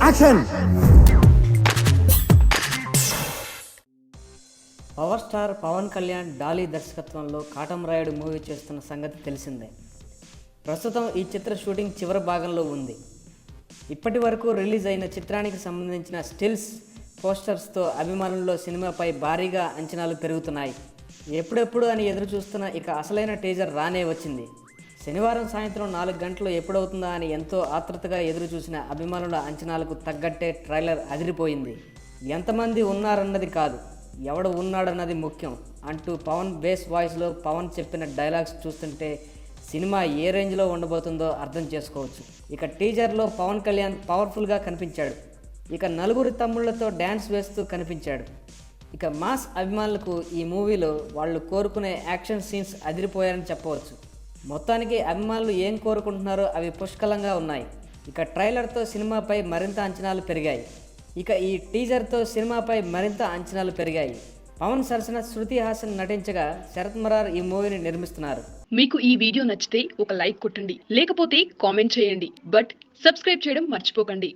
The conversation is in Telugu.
Action. Power star Pawan Kalyan Dolly దర్శకత్వంలో కాటమరాయుడు మూవీ చేస్తున్న సంగతి తెలిసిందే. ప్రస్తుతం ఈ చిత్ర షూటింగ్ చివరి భాగంలో ఉంది. ఇప్పటి వరకు రిలీజ్ అయిన చిత్రానికి సంబంధించిన స్టిల్స్, పోస్టర్స్తో అభిమానుల్లో సినిమాపై భారీగా అంచనాలు పెరుగుతున్నాయి. ఎప్పుడెప్పుడు అని ఎదురు చూస్తున్న ఇక అసలైన టీజర్ రానే వచ్చింది. శనివారం సాయంత్రం 4 గంటలు ఎప్పుడవుతుందా అని ఎంతో ఆతృతగా ఎదురు చూసిన అభిమానుల అంచనాలకు తగ్గట్టే ట్రైలర్ అదిరిపోయింది. ఎంతమంది ఉన్నారన్నది కాదు, ఎవడు ఉన్నాడన్నది ముఖ్యం అంటూ పవన్ బేస్ వాయిస్లో పవన్ చెప్పిన డైలాగ్స్ చూస్తుంటే సినిమా ఏ రేంజ్లో ఉండబోతుందో అర్థం చేసుకోవచ్చు. ఇక టీజర్లో పవన్ కళ్యాణ్ పవర్ఫుల్గా కనిపించాడు. ఇక నలుగురి తమ్ముళ్లతో డ్యాన్స్ వేస్తూ కనిపించాడు. ఇక మాస్ అభిమానులకు ఈ మూవీలో వాళ్ళు కోరుకునే యాక్షన్ సీన్స్ అదిరిపోయారని చెప్పవచ్చు. మొత్తానికి అభిమానులు ఏం కోరుకుంటున్నారో అవి పుష్కలంగా ఉన్నాయి. ఇక ట్రైలర్తో సినిమాపై మరింత అంచనాలు పెరిగాయి. ఇక ఈ టీజర్తో సినిమాపై మరింత అంచనాలు పెరిగాయి. పవన్ సరసన శృతి హాసన్ నటించగా శరత్ మరార్ ఈ మూవీని నిర్మిస్తున్నారు. మీకు ఈ వీడియో నచ్చితే ఒక లైక్ కొట్టండి, లేకపోతే కామెంట్ చేయండి. బట్ సబ్స్క్రైబ్ చేయడం మర్చిపోకండి.